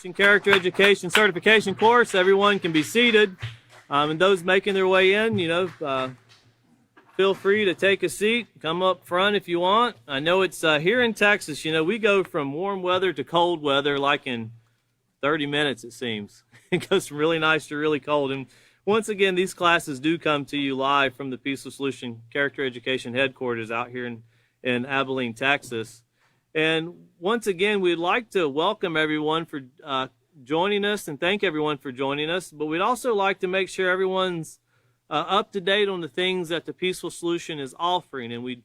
In character education certification course, everyone can be seated, and those making their way in, feel free to take a seat. Come up front if you want. I know it's here in Texas, we go from warm weather to cold weather like in 30 minutes, it seems. It goes from really nice to really cold. And once again, these classes do come to you live from the Peaceful Solution Character Education headquarters out here in Abilene, Texas. And once again, we'd like to welcome everyone for joining us and thank everyone for joining us. But we'd also like to make sure everyone's up to date on the things that the Peaceful Solution is offering. And we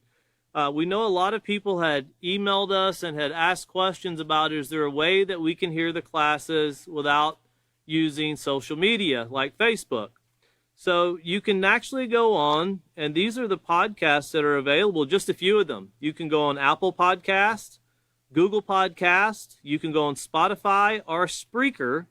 know a lot of people had emailed us and had asked questions about, is there a way that we can hear the classes without using social media like Facebook? So you can actually go on, and these are the podcasts that are available, just a few of them. You can go on Apple Podcasts, Google Podcasts, you can go on Spotify or Spreaker,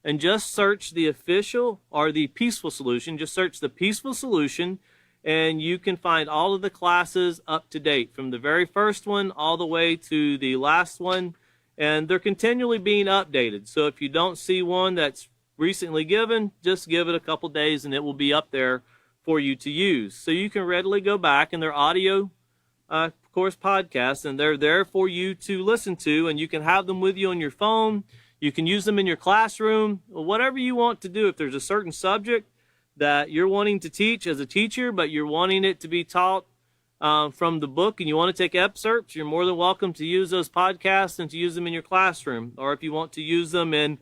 and just search the official or the Peaceful Solution. Just search the Peaceful Solution, and you can find all of the classes up to date, from the very first one all the way to the last one, and they're continually being updated. So if you don't see one that's recently given, just give it a couple days and it will be up there for you to use. So you can readily go back, and they're audio, of course, podcasts, and they're there for you to listen to, and you can have them with you on your phone. You can use them in your classroom, whatever you want to do. If there's a certain subject that you're wanting to teach as a teacher, but you're wanting it to be taught from the book and you want to take excerpts, you're more than welcome to use those podcasts and to use them in your classroom. Or if you want to use them in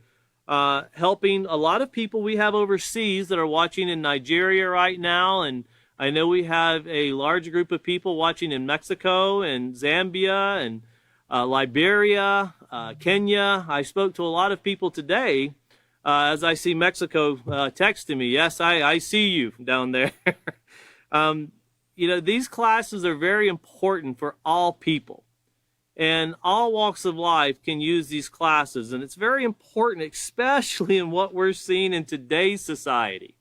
helping a lot of people we have overseas that are watching in Nigeria right now, and I know we have a large group of people watching in Mexico and Zambia and Liberia, Kenya. I spoke to a lot of people today as I see Mexico texting me. Yes, I see you down there. These classes are very important for all people. And all walks of life can use these classes. And it's very important, especially in what we're seeing in today's society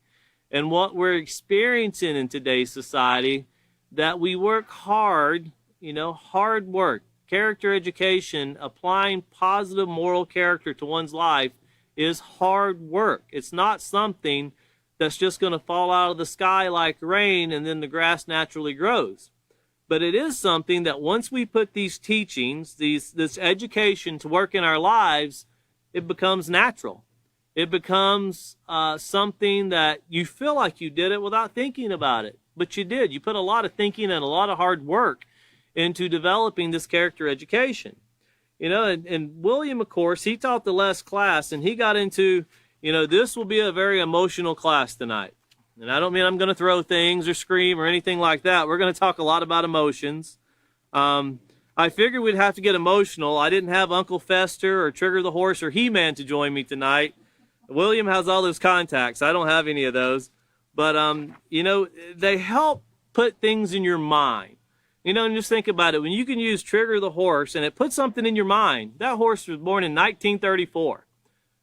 and what we're experiencing in today's society, that we work hard, hard work. Character education, applying positive moral character to one's life is hard work. It's not something that's just going to fall out of the sky like rain and then the grass naturally grows. But it is something that once we put these teachings, this education to work in our lives, it becomes natural. It becomes something that you feel like you did it without thinking about it. But you did. You put a lot of thinking and a lot of hard work into developing this character education. And William, of course, he taught the last class, and he got into, this will be a very emotional class tonight. And I don't mean I'm going to throw things or scream or anything like that. We're going to talk a lot about emotions. I figured we'd have to get emotional. I didn't have Uncle Fester or Trigger the Horse or He-Man to join me tonight. William has all those contacts. I don't have any of those. But, they help put things in your mind. And just think about it. When you can use Trigger the Horse and it puts something in your mind. That horse was born in 1934.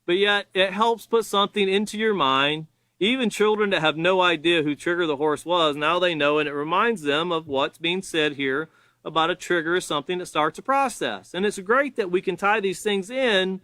But yet it helps put something into your mind. Even children that have no idea who Trigger the Horse was, now they know, and it reminds them of what's being said here about a trigger is something that starts a process. And it's great that we can tie these things in,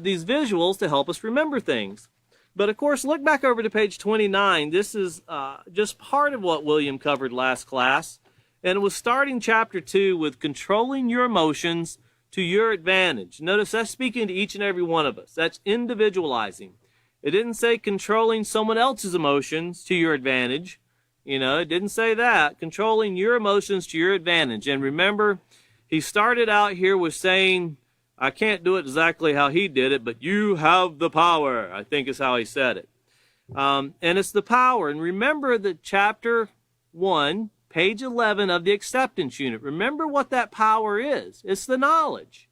these visuals, to help us remember things. But of course, look back over to page 29. This is just part of what William covered last class. And it was starting chapter 2 with controlling your emotions to your advantage. Notice that's speaking to each and every one of us. That's individualizing. It didn't say controlling someone else's emotions to your advantage. It didn't say that. Controlling your emotions to your advantage. And remember, he started out here with saying, I can't do it exactly how he did it, but you have the power, I think is how he said it. And it's the power. And remember that chapter 1, page 11 of the acceptance unit. Remember what that power is. It's the knowledge.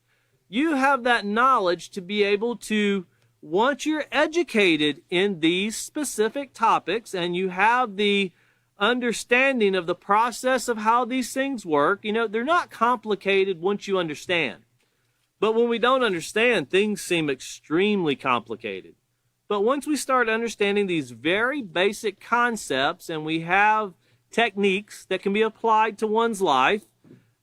You have that knowledge to be able to, once you're educated in these specific topics and you have the understanding of the process of how these things work, they're not complicated once you understand. But when we don't understand, things seem extremely complicated. But once we start understanding these very basic concepts and we have techniques that can be applied to one's life,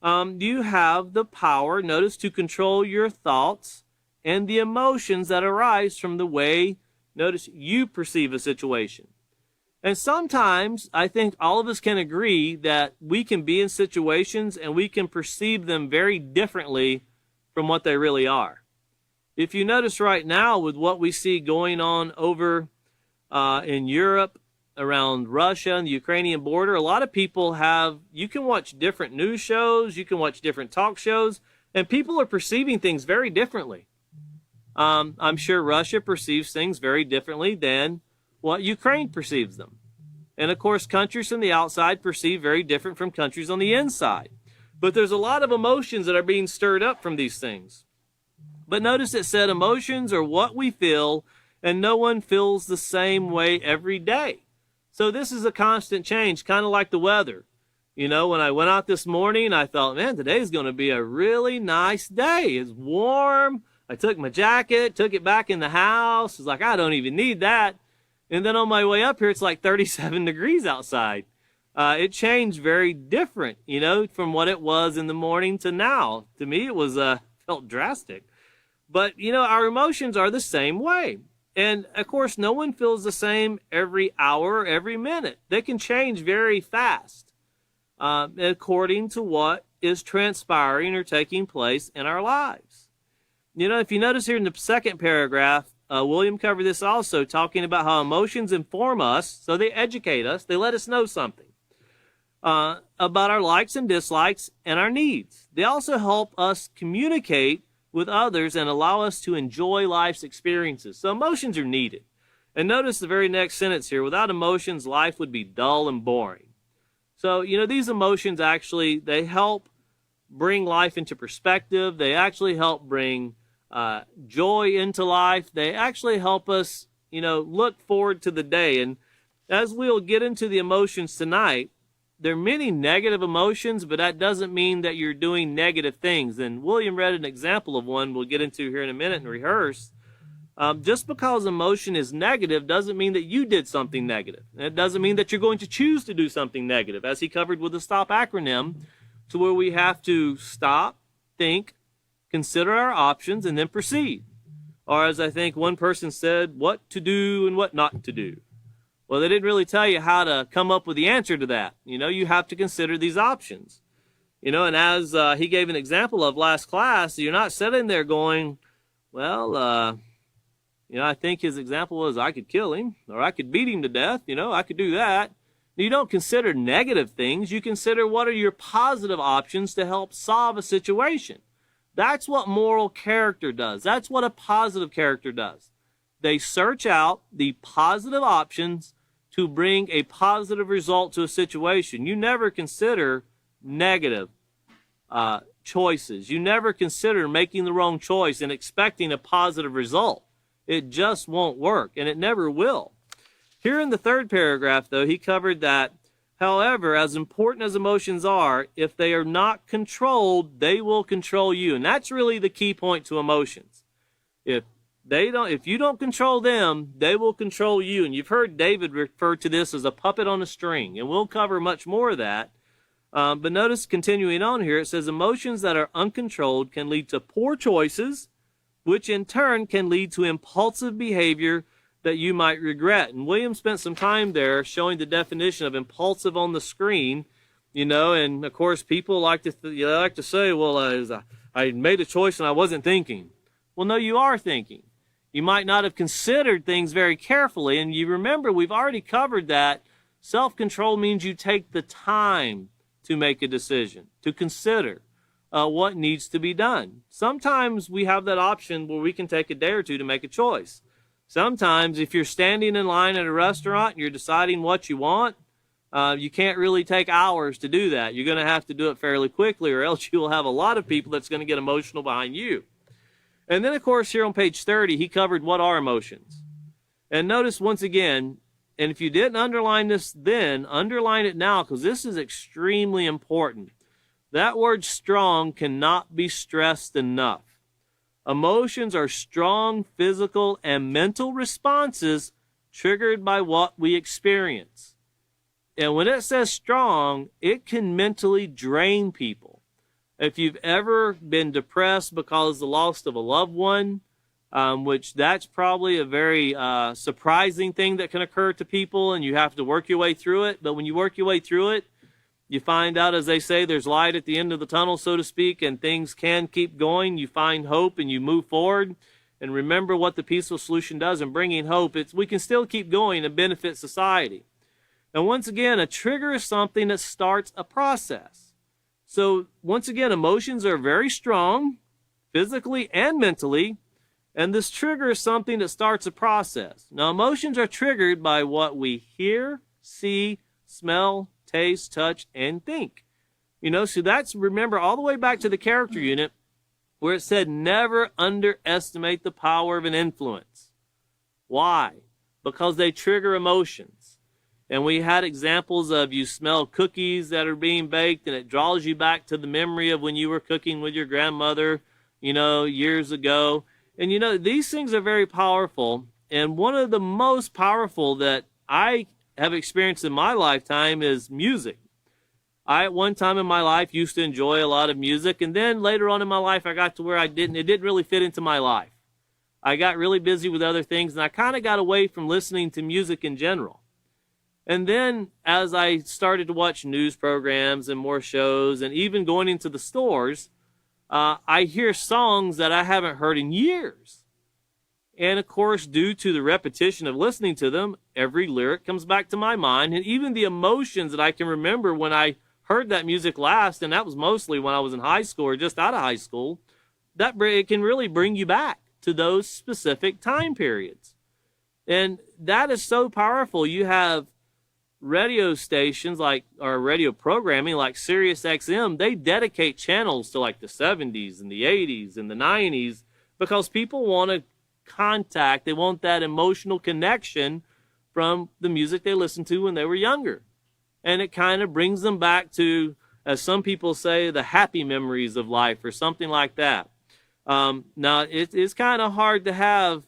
you have the power, notice, to control your thoughts and the emotions that arise from the way, notice, you perceive a situation. And sometimes I think all of us can agree that we can be in situations and we can perceive them very differently from what they really are. If you notice right now with what we see going on over in Europe, around Russia and the Ukrainian border, a lot of people you can watch different news shows, you can watch different talk shows, and people are perceiving things very differently. I'm sure Russia perceives things very differently than what Ukraine perceives them. And of course, countries from the outside perceive very different from countries on the inside. But there's a lot of emotions that are being stirred up from these things. But notice it said emotions are what we feel, and no one feels the same way every day. So this is a constant change, kind of like the weather. You know, when I went out this morning, I thought, man, today's going to be a really nice day. It's warm. I took my jacket, took it back in the house. It's like, I don't even need that. And then on my way up here, it's like 37 degrees outside. It changed very different, you know, from what it was in the morning to now. To me, it was felt drastic. But, you know, our emotions are the same way. And, of course, no one feels the same every hour or every minute. They can change very fast according to what is transpiring or taking place in our lives. You know, if you notice here in the second paragraph, William covered this also, talking about how emotions inform us, so they educate us, they let us know something about our likes and dislikes and our needs. They also help us communicate with others and allow us to enjoy life's experiences. So emotions are needed. And notice the very next sentence here, without emotions, life would be dull and boring. So, you know, these emotions actually, they help bring life into perspective. They actually help bring joy into life. They actually help us, you know, look forward to the day. And as we'll get into the emotions tonight, there are many negative emotions, but that doesn't mean that you're doing negative things. And William read an example of one we'll get into here in a minute and rehearse. Just because emotion is negative doesn't mean that you did something negative. And it doesn't mean that you're going to choose to do something negative, as he covered with the STOP acronym, to where we have to stop, think, consider our options, and then proceed. Or as I think one person said, what to do and what not to do. Well, they didn't really tell you how to come up with the answer to that. You know, you have to consider these options. You know, and as he gave an example of last class, you're not sitting there going, well, you know, I think his example was I could kill him or I could beat him to death. You know, I could do that. You don't consider negative things. You consider what are your positive options to help solve a situation. That's what moral character does. That's what a positive character does. They search out the positive options to bring a positive result to a situation. You never consider negative choices. You never consider making the wrong choice and expecting a positive result. It just won't work, and it never will. Here in the third paragraph, though, he covered that, however, as important as emotions are, if they are not controlled, they will control you. And that's really the key point to emotions. If you don't control them, they will control you. And you've heard David refer to this as a puppet on a string, and we'll cover much more of that. But notice, continuing on here, it says emotions that are uncontrolled can lead to poor choices, which in turn can lead to impulsive behavior that you might regret. And William spent some time there showing the definition of impulsive on the screen, you know, and of course people like to say, well, I made a choice and I wasn't thinking. Well, no, you are thinking. You might not have considered things very carefully, and you remember we've already covered that self-control means you take the time to make a decision, to consider what needs to be done. Sometimes we have that option where we can take a day or two to make a choice. Sometimes if you're standing in line at a restaurant and you're deciding what you want, you can't really take hours to do that. You're going to have to do it fairly quickly, or else you will have a lot of people that's going to get emotional behind you. And then, of course, here on page 30, he covered what are emotions. And notice once again, and if you didn't underline this then, underline it now, because this is extremely important. That word strong cannot be stressed enough. Emotions are strong physical and mental responses triggered by what we experience. And when it says strong, it can mentally drain people. If you've ever been depressed because of the loss of a loved one, which that's probably a very surprising thing that can occur to people, and you have to work your way through it. But when you work your way through it, you find out, as they say, there's light at the end of the tunnel, so to speak, and things can keep going. You find hope and you move forward. And remember what the peaceful solution does in bringing hope. We can still keep going and benefit society. And once again, a trigger is something that starts a process. So once again, emotions are very strong, physically and mentally, and this trigger is something that starts a process. Now, emotions are triggered by what we hear, see, smell, taste, touch, and think. So that's, remember, all the way back to the character unit, where it said never underestimate the power of an influence. Why? Because they trigger emotions. And we had examples of you smell cookies that are being baked, and it draws you back to the memory of when you were cooking with your grandmother, years ago. And these things are very powerful. And one of the most powerful that I have experienced in my lifetime is music. I, at one time in my life, used to enjoy a lot of music, and then later on in my life, I got to where it didn't really fit into my life. I got really busy with other things, and I kind of got away from listening to music in general. And then, as I started to watch news programs and more shows, and even going into the stores, I hear songs that I haven't heard in years. And of course, due to the repetition of listening to them, every lyric comes back to my mind, and even the emotions that I can remember when I heard that music last, and that was mostly when I was in high school or just out of high school, it can really bring you back to those specific time periods. And that is so powerful. You have radio stations or radio programming like Sirius XM, they dedicate channels to like the 70s and the 80s and the 90s because people want to they want that emotional connection from the music they listened to when they were younger. And it kind of brings them back to, as some people say, the happy memories of life or something like that. Now, it's kind of hard to have,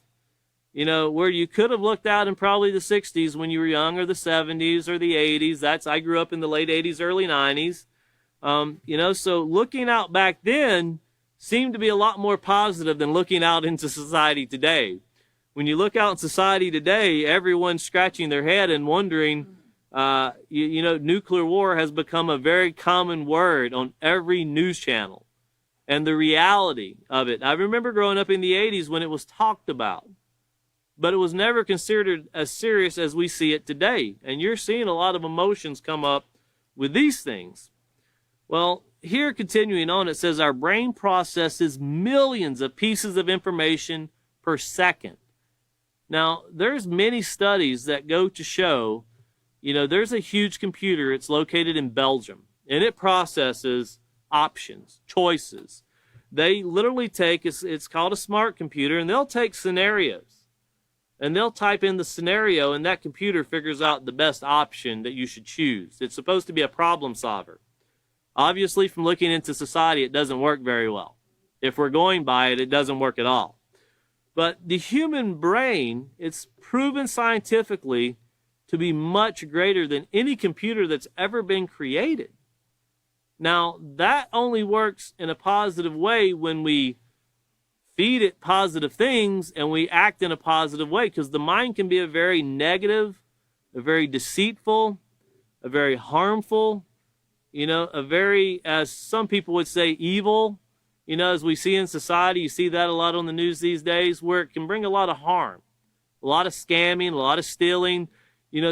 where you could have looked out in probably the 60s when you were young, or the 70s or the 80s. I grew up in the late 80s, early 90s. So looking out back then seemed to be a lot more positive than looking out into society today. When you look out in society today, everyone's scratching their head and wondering, nuclear war has become a very common word on every news channel. And the reality of it, I remember growing up in the 80s when it was talked about, but it was never considered as serious as we see it today. And you're seeing a lot of emotions come up with these things. Well, here, continuing on, it says our brain processes millions of pieces of information per second. Now, there's many studies that go to show, there's a huge computer. It's located in Belgium, and it processes options, choices. They literally take, it's called a smart computer, and they'll take scenarios, and they'll type in the scenario, and that computer figures out the best option that you should choose. It's supposed to be a problem solver. Obviously, from looking into society, it doesn't work very well. If we're going by it, it doesn't work at all. But the human brain, it's proven scientifically to be much greater than any computer that's ever been created. Now, that only works in a positive way when we feed it positive things and we act in a positive way, because the mind can be a very negative, a very deceitful, a very harmful, a very, as some people would say, evil, as we see in society. You see that a lot on the news these days, where it can bring a lot of harm, a lot of scamming, a lot of stealing.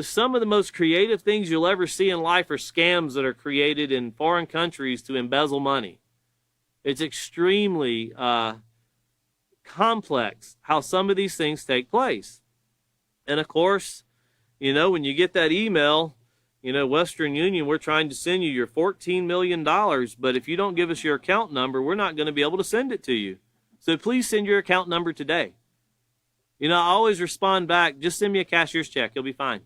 Some of the most creative things you'll ever see in life are scams that are created in foreign countries to embezzle money. It's extremely complex how some of these things take place. And of course, when you get that email, Western Union, we're trying to send you your $14 million, but if you don't give us your account number, we're not going to be able to send it to you. So please send your account number today. I always respond back, just send me a cashier's check, you'll be fine.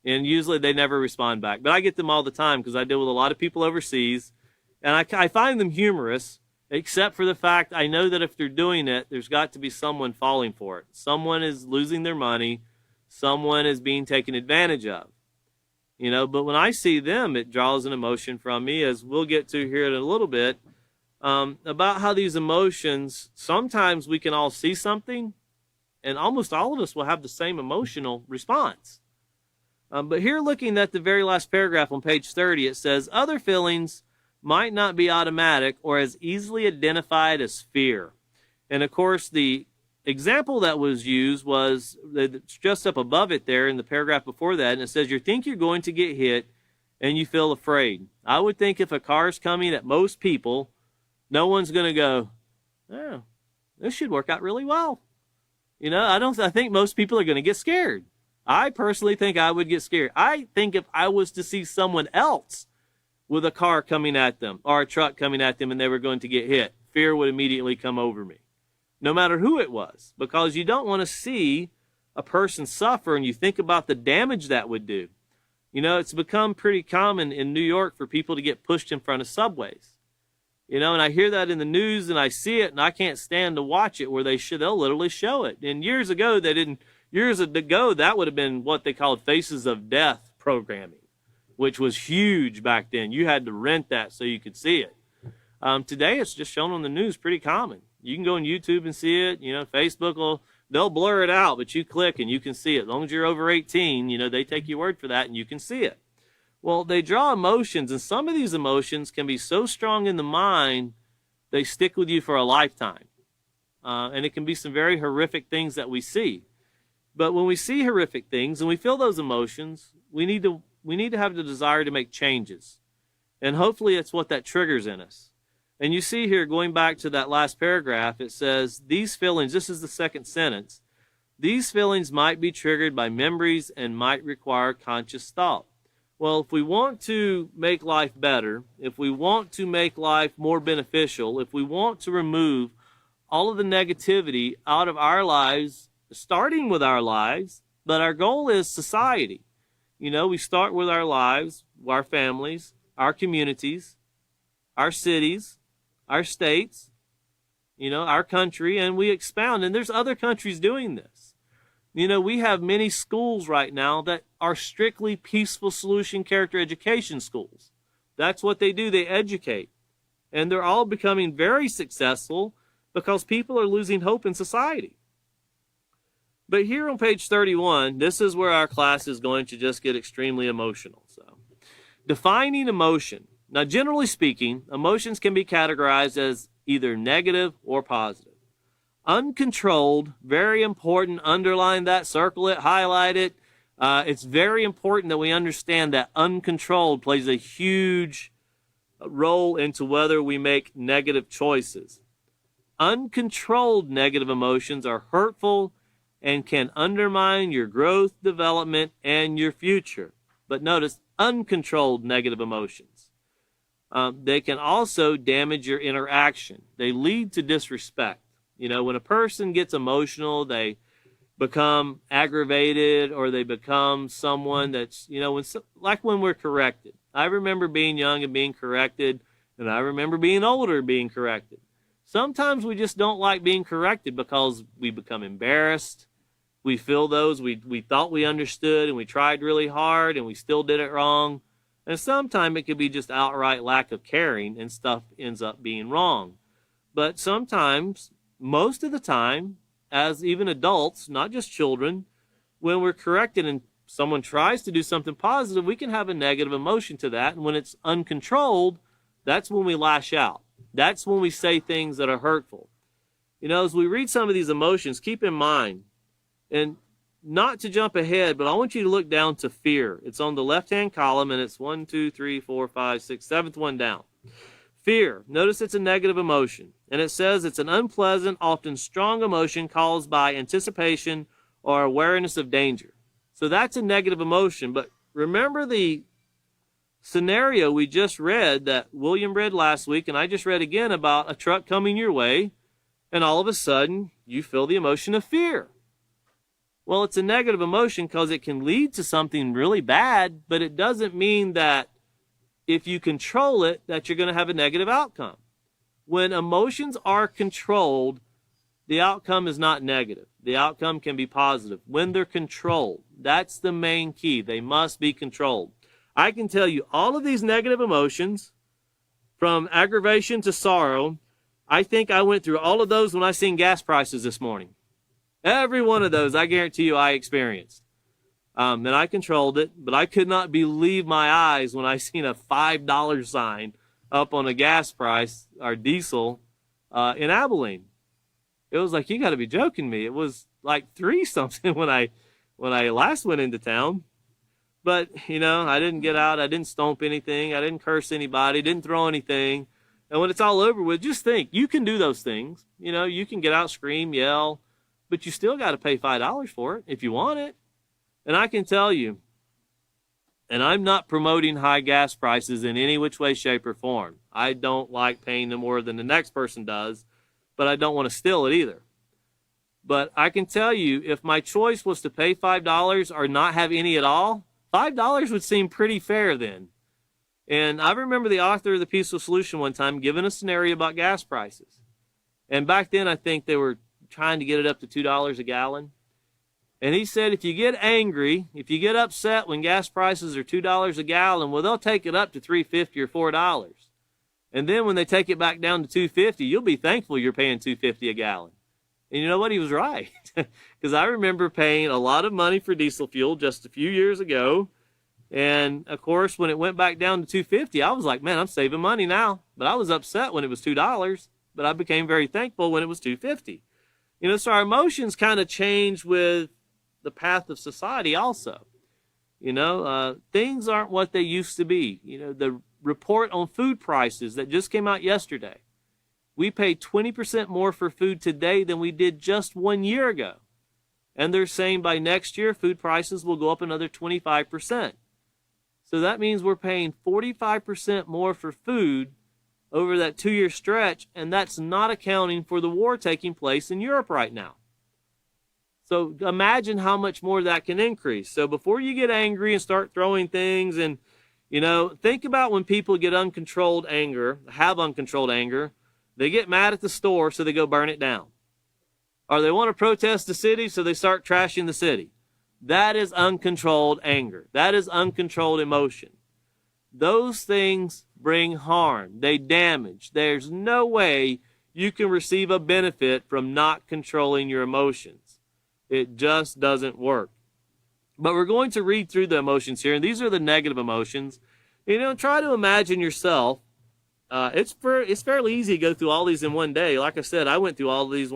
And usually they never respond back. But I get them all the time because I deal with a lot of people overseas. And I find them humorous, except for the fact I know that if they're doing it, there's got to be someone falling for it. Someone is losing their money. Someone is being taken advantage of. But when I see them, it draws an emotion from me, as we'll get to here in a little bit. about how these emotions, sometimes we can all see something, and almost all of us will have the same emotional response. But here, looking at the very last paragraph on page 30, it says, other feelings might not be automatic or as easily identified as fear. And of course, the example that was used was just up above it there in the paragraph before that, and it says, you think you're going to get hit and you feel afraid. I would think if a car's coming at most people, no one's going to go, oh, this should work out really well. You know, I think most people are going to get scared. I personally think I would get scared. I think if I was to see someone else with a car coming at them or a truck coming at them and they were going to get hit, fear would immediately come over me, no matter who it was, because you don't want to see a person suffer, and you think about the damage that would do. You know, it's become pretty common in New York for people to get pushed in front of subways. You know, and I hear that in the news and I see it and I can't stand to watch it where they'll literally show it. And years ago, that would have been what they called Faces of Death programming, which was huge back then. You had to rent that so you could see it. Today, it's just shown on the news, pretty common. You can go on YouTube and see it. You know, Facebook they'll blur it out, but you click and you can see it. As long as you're over 18, you know, they take your word for that and you can see it. Well, they draw emotions, and some of these emotions can be so strong in the mind, they stick with you for a lifetime. And it can be some very horrific things that we see. But when we see horrific things and we feel those emotions, we need to have the desire to make changes. And hopefully it's what that triggers in us. And you see here, going back to that last paragraph, it says, these feelings, this is the second sentence, these feelings might be triggered by memories and might require conscious thought. Well, if we want to make life better, if we want to make life more beneficial, if we want to remove all of the negativity out of our lives, starting with our lives, but our goal is society. You know, we start with our lives, our families, our communities, our cities, our states, you know, our country, and we expound. And there's other countries doing this. You know, we have many schools right now that are strictly peaceful solution character education schools. That's what they do. They educate. And they're all becoming very successful because people are losing hope in society. But here on page 31, this is where our class is going to just get extremely emotional. So, defining emotion. Now, generally speaking, emotions can be categorized as either negative or positive. Uncontrolled, very important, underline that, circle it, highlight it. It's very important that we understand that uncontrolled plays a huge role into whether we make negative choices. Uncontrolled negative emotions are hurtful and can undermine your growth, development, and your future. But notice, uncontrolled negative emotions. They can also damage your interaction. They lead to disrespect. You know, when a person gets emotional, they become aggravated or they become someone that's, you know, like when we're corrected. I remember being young and being corrected, and I remember being older and being corrected. Sometimes we just don't like being corrected because we become embarrassed. We feel we thought we understood and we tried really hard and we still did it wrong. And sometimes it could be just outright lack of caring and stuff ends up being wrong. But sometimes, most of the time, as even adults, not just children, when we're corrected and someone tries to do something positive, we can have a negative emotion to that. And when it's uncontrolled, that's when we lash out. That's when we say things that are hurtful. You know, as we read some of these emotions, keep in mind, and not to jump ahead, but I want you to look down to fear. It's on the left-hand column, and it's 1, 2, 3, 4, 5, 6, 7th one down. Fear. Notice it's a negative emotion. And it says it's an unpleasant, often strong emotion caused by anticipation or awareness of danger. So that's a negative emotion. But remember the scenario we just read that William read last week, and I just read again about a truck coming your way, and all of a sudden you feel the emotion of fear. Well, it's a negative emotion because it can lead to something really bad, but it doesn't mean that if you control it, that you're going to have a negative outcome. When emotions are controlled, the outcome is not negative. The outcome can be positive when they're controlled. That's the main key. They must be controlled. I can tell you all of these negative emotions, From aggravation to sorrow, I think I went through all of those when I seen gas prices this morning. Every one of those, I guarantee you, I experienced. And I controlled it, but I could not believe my eyes when I seen a $5 sign up on a gas price, or diesel, in Abilene. It was like, you got to be joking me. It was like 3 something when I last went into town. But, I didn't get out. I didn't stomp anything. I didn't curse anybody. Didn't throw anything. And when it's all over with, just think, you can do those things. You can get out, scream, yell, but you still got to pay $5 for it if you want it. And I can tell you, and I'm not promoting high gas prices in any which way, shape, or form. I don't like paying them more than the next person does, but I don't want to steal it either. But I can tell you, if my choice was to pay $5 or not have any at all, $5 would seem pretty fair then. And I remember the author of The Peaceful Solution one time giving a scenario about gas prices. And back then, I think they were trying to get it up to $2 a gallon. And he said, if you get angry, if you get upset when gas prices are $2 a gallon, well, they'll take it up to $3.50 or $4. And then when they take it back down to $2.50, you'll be thankful you're paying $2.50 a gallon. And you know what? He was right. Because I remember paying a lot of money for diesel fuel just a few years ago. And, of course, when it went back down to $2.50, I was like, man, I'm saving money now. But I was upset when it was $2. But I became very thankful when it was $2.50. So our emotions kind of change with the path of society also. Things aren't what they used to be. The report on food prices that just came out yesterday, we pay 20% more for food today than we did just 1 year ago. And they're saying by next year, food prices will go up another 25%. So that means we're paying 45% more for food over that 2-year stretch, and that's not accounting for the war taking place in Europe right now. So imagine how much more that can increase. So before you get angry and start throwing things and, think about when people get uncontrolled anger, have uncontrolled anger, they get mad at the store, so they go burn it down. Or they want to protest the city, so they start trashing the city. That is uncontrolled anger. That is uncontrolled emotion. Those things bring harm. They damage. There's no way you can receive a benefit from not controlling your emotions. It just doesn't work. But we're going to read through the emotions here, and these are the negative emotions. Try to imagine yourself. It's fairly easy to go through all these in one day. Like I said, I went through all of these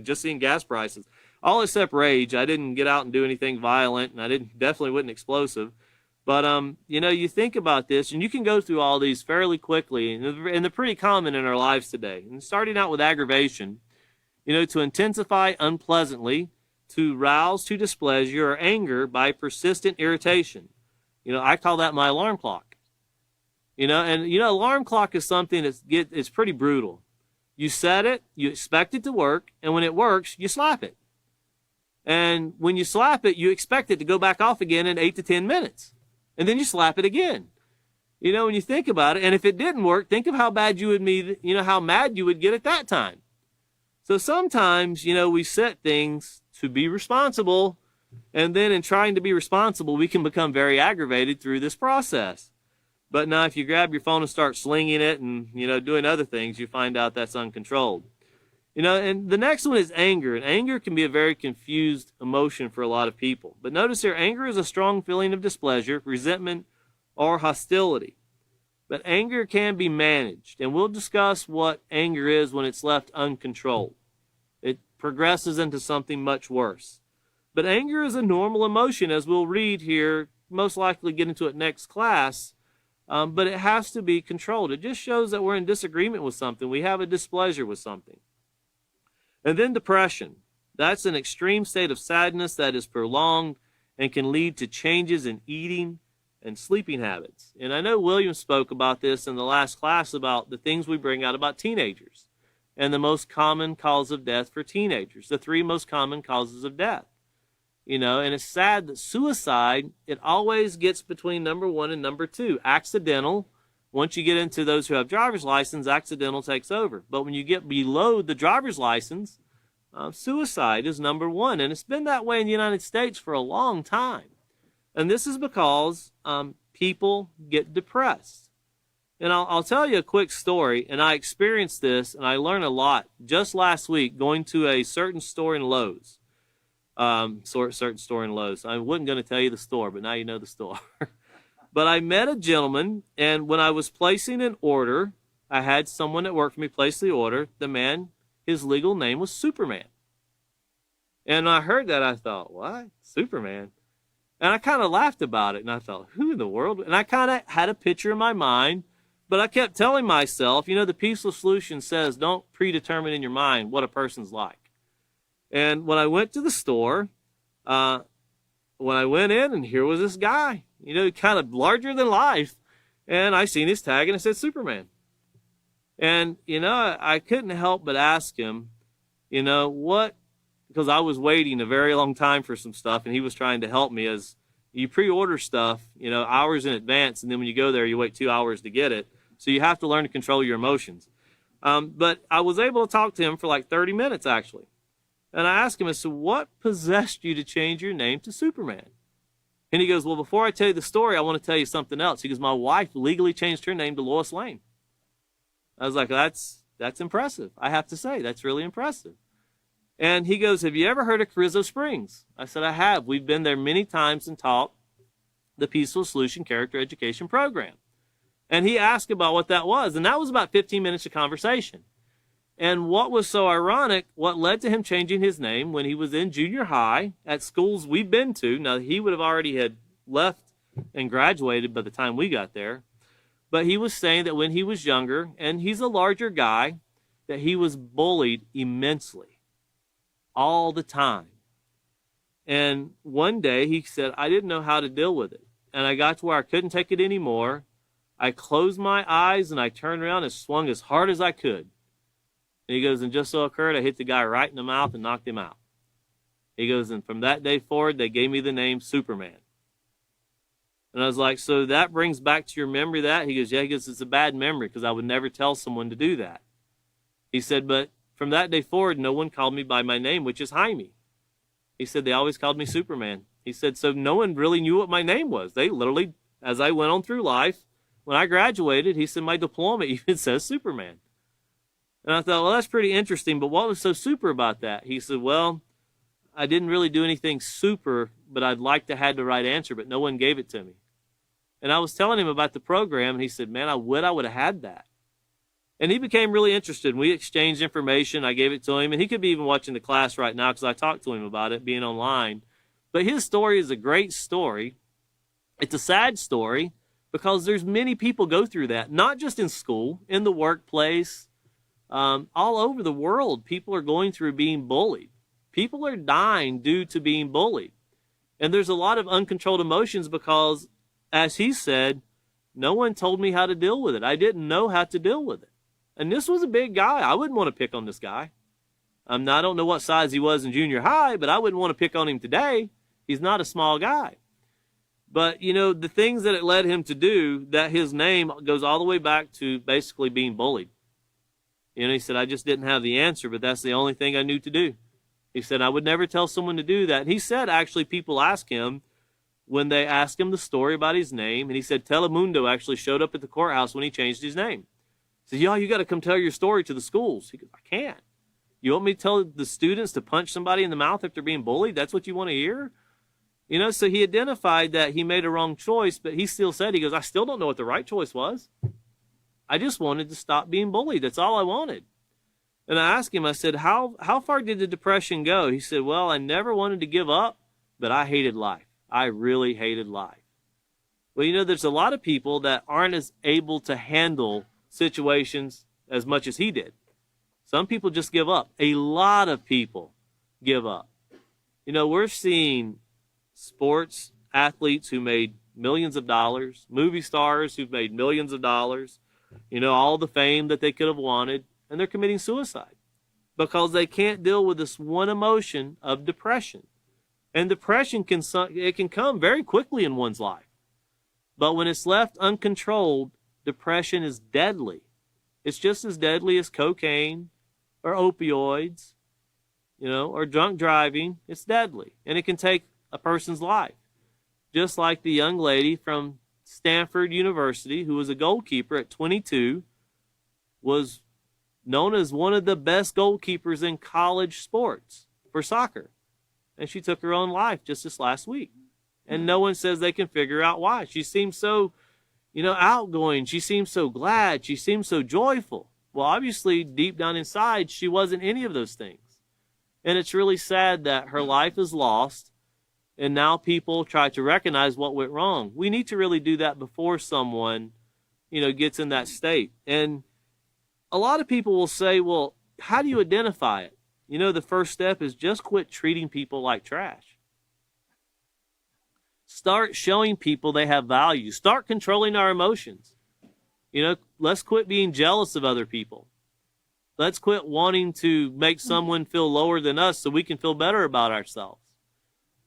just seeing gas prices. All except rage. I didn't get out and do anything violent, and I definitely wasn't explosive. But, you think about this, and you can go through all these fairly quickly, and they're pretty common in our lives today. And starting out with aggravation, to intensify unpleasantly, to rouse to displeasure or anger by persistent irritation. I call that my alarm clock. Alarm clock is something it's pretty brutal. You set it, you expect it to work, and when it works, you slap it. And when you slap it, you expect it to go back off again in 8 to 10 minutes. And then you slap it again. When you think about it, and if it didn't work, think of how bad you would be, how mad you would get at that time. So sometimes, we set things to be responsible, and then in trying to be responsible, we can become very aggravated through this process. But now if you grab your phone and start slinging it and, doing other things, you find out that's uncontrolled. And the next one is anger. And anger can be a very confused emotion for a lot of people. But notice here, anger is a strong feeling of displeasure, resentment, or hostility. But anger can be managed. And we'll discuss what anger is when it's left uncontrolled. It progresses into something much worse. But anger is a normal emotion, as we'll read here, most likely get into it next class. But it has to be controlled. It just shows that we're in disagreement with something. We have a displeasure with something. And then depression. That's an extreme state of sadness that is prolonged and can lead to changes in eating and sleeping habits. And I know William spoke about this in the last class about the things we bring out about teenagers and the most common cause of death for teenagers, the 3 most common causes of death. And it's sad that suicide, it always gets between number 1 and number 2. Accidental. Once you get into those who have driver's license, accidental takes over. But when you get below the driver's license, suicide is number 1. And it's been that way in the United States for a long time. And this is because people get depressed. And I'll tell you a quick story, and I experienced this, and I learned a lot just last week going to a certain store in Lowe's. Certain store in Lowe's. I wasn't going to tell you the store, but now you know the store. But I met a gentleman, and when I was placing an order, I had someone that worked for me place the order. The man, his legal name was Superman. And I heard that, I thought, what? Superman? And I kind of laughed about it, and I thought, who in the world? And I kind of had a picture in my mind, but I kept telling myself, the Peaceful Solution says don't predetermine in your mind what a person's like. And when I went to the store, when I went in, and here was this guy, kind of larger than life, and I seen his tag, and it said Superman. And, I couldn't help but ask him, what, because I was waiting a very long time for some stuff, and he was trying to help me as you pre-order stuff, hours in advance, and then when you go there, you wait 2 hours to get it. So you have to learn to control your emotions. But I was able to talk to him for like 30 minutes, actually. And I asked him, I said, what possessed you to change your name to Superman? And he goes, well, before I tell you the story, I want to tell you something else. He goes, my wife legally changed her name to Lois Lane. I was like, that's impressive. I have to say, that's really impressive. And he goes, have you ever heard of Carrizo Springs? I said, I have. We've been there many times and taught the Peaceful Solution Character Education Program. And he asked about what that was. And that was about 15 minutes of conversation. And what was so ironic, what led to him changing his name when he was in junior high at schools we've been to. Now, he would have already had left and graduated by the time we got there. But he was saying that when he was younger, and he's a larger guy, that he was bullied immensely all the time. And one day he said, I didn't know how to deal with it. And I got to where I couldn't take it anymore. I closed my eyes and I turned around and swung as hard as I could. And he goes, and just so occurred, I hit the guy right in the mouth and knocked him out. He goes, and from that day forward, they gave me the name Superman. And I was like, so that brings back to your memory that? He goes, yeah, he goes, it's a bad memory because I would never tell someone to do that. He said, but from that day forward, no one called me by my name, which is Jaime. He said, they always called me Superman. He said, so no one really knew what my name was. They literally, as I went on through life, when I graduated, he said, my diploma even says Superman. And I thought, well, that's pretty interesting, but what was so super about that? He said, well, I didn't really do anything super, but I'd like to have the right answer, but no one gave it to me. And I was telling him about the program, and he said, man, I would have had that. And he became really interested. We exchanged information. I gave it to him, and he could be even watching the class right now because I talked to him about it, being online. But his story is a great story. It's a sad story because there's many people go through that, not just in school, in the workplace, all over the world. People are going through being bullied. People are dying due to being bullied. And there's a lot of uncontrolled emotions because, as he said, no one told me how to deal with it. I didn't know how to deal with it. And this was a big guy. I wouldn't want to pick on this guy. I don't know what size he was in junior high, but I wouldn't want to pick on him today. He's not a small guy. But, the things that it led him to do, that his name goes all the way back to basically being bullied. He said, I just didn't have the answer, but that's the only thing I knew to do. He said, I would never tell someone to do that. And he said, actually, people ask him when they ask him the story about his name. And he said, Telemundo actually showed up at the courthouse when he changed his name. He said, you got to come tell your story to the schools. He goes, I can't. You want me to tell the students to punch somebody in the mouth if they're being bullied? That's what you want to hear? So he identified that he made a wrong choice, but he still said, he goes, I still don't know what the right choice was. I just wanted to stop being bullied. That's all I wanted. And I asked him, I said, how far did the depression go? He said, well, I never wanted to give up, but I hated life. I really hated life. Well, there's a lot of people that aren't as able to handle situations as much as he did. Some people just give up. A lot of people give up. We're seeing sports athletes who made millions of dollars, movie stars who've made millions of dollars, all the fame that they could have wanted, and they're committing suicide because they can't deal with this one emotion of depression. And depression can come very quickly in one's life. But when it's left uncontrolled, depression is deadly. It's just as deadly as cocaine or opioids, or drunk driving. It's deadly, and it can take a person's life. Just like the young lady from Stanford University, who was a goalkeeper at 22, was known as one of the best goalkeepers in college sports for soccer. And she took her own life just this last week. And no one says they can figure out why. She seems so, outgoing. She seems so glad. She seems so joyful. Well, obviously, deep down inside, she wasn't any of those things. And it's really sad that her life is lost. And now people try to recognize what went wrong. We need to really do that before someone, gets in that state. And a lot of people will say, well, how do you identify it? The first step is just quit treating people like trash. Start showing people they have value. Start controlling our emotions. Let's quit being jealous of other people. Let's quit wanting to make someone feel lower than us so we can feel better about ourselves.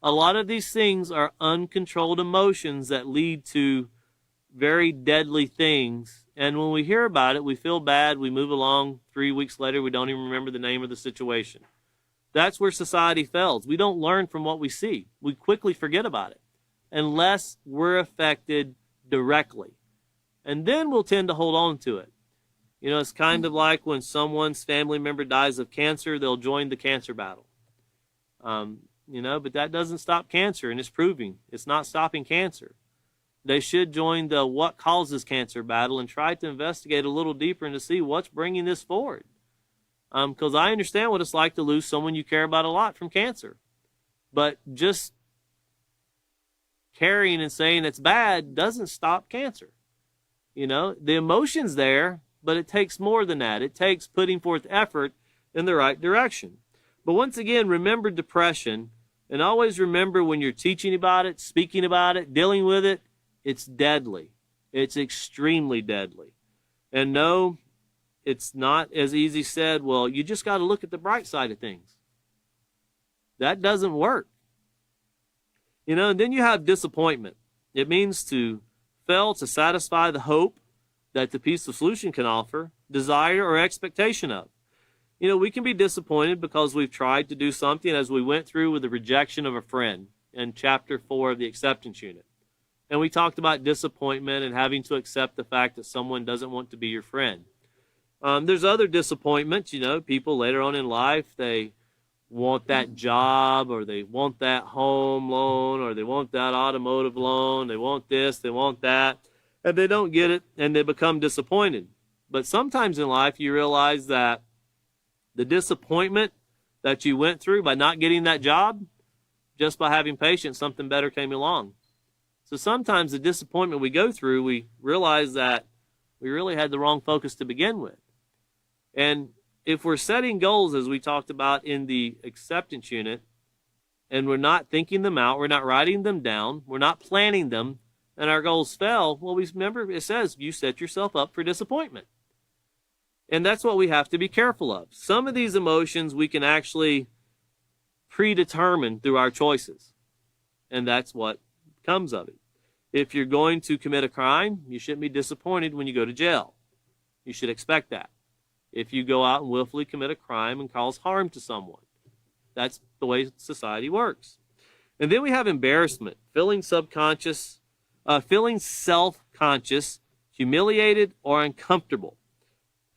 A lot of these things are uncontrolled emotions that lead to very deadly things. And when we hear about it, we feel bad. We move along. 3 weeks later, we don't even remember the name of the situation. That's where society fails. We don't learn from what we see. We quickly forget about it unless we're affected directly. And then we'll tend to hold on to it. It's kind of like when someone's family member dies of cancer, they'll join the cancer battle. But that doesn't stop cancer, and it's proving it's not stopping cancer. They should join the what causes cancer battle and try to investigate a little deeper and to see what's bringing this forward. Because I understand what it's like to lose someone you care about a lot from cancer. But just caring and saying it's bad doesn't stop cancer. The emotion's there, but it takes more than that. It takes putting forth effort in the right direction. But once again, remember depression. And always remember when you're teaching about it, speaking about it, dealing with it, it's deadly. It's extremely deadly. And no, it's not as easy said, well, you just got to look at the bright side of things. That doesn't work. And then you have disappointment. It means to fail to satisfy the hope that the peaceful solution can offer, desire, or expectation of. We can be disappointed because we've tried to do something, as we went through with the rejection of a friend in chapter 4 of the acceptance unit. And we talked about disappointment and having to accept the fact that someone doesn't want to be your friend. There's other disappointments, people later on in life, they want that job, or they want that home loan, or they want that automotive loan, they want this, they want that, and they don't get it, and they become disappointed. But sometimes in life you realize that the disappointment that you went through by not getting that job, just by having patience, something better came along. So sometimes the disappointment we go through, we realize that we really had the wrong focus to begin with. And if we're setting goals, as we talked about in the acceptance unit, and we're not thinking them out, we're not writing them down, we're not planning them, and our goals fail, well, we remember it says you set yourself up for disappointment. And that's what we have to be careful of. Some of these emotions we can actually predetermine through our choices. And that's what comes of it. If you're going to commit a crime, you shouldn't be disappointed when you go to jail. You should expect that. If you go out and willfully commit a crime and cause harm to someone, that's the way society works. And then we have embarrassment, feeling self-conscious, humiliated, or uncomfortable.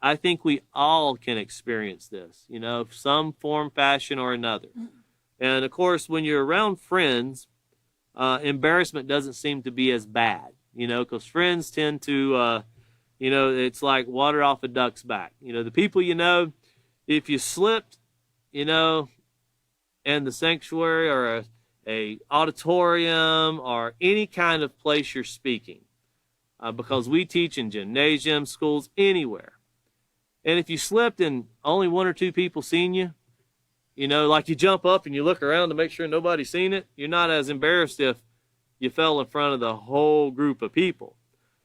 I think we all can experience this, some form, fashion, or another. And of course, when you're around friends, embarrassment doesn't seem to be as bad, because friends tend to, it's like water off a duck's back. The people if you slipped, in the sanctuary or a auditorium or any kind of place you're speaking, because we teach in gymnasiums, schools, anywhere. And if you slipped and only one or two people seen you, like you jump up and you look around to make sure nobody's seen it, you're not as embarrassed if you fell in front of the whole group of people.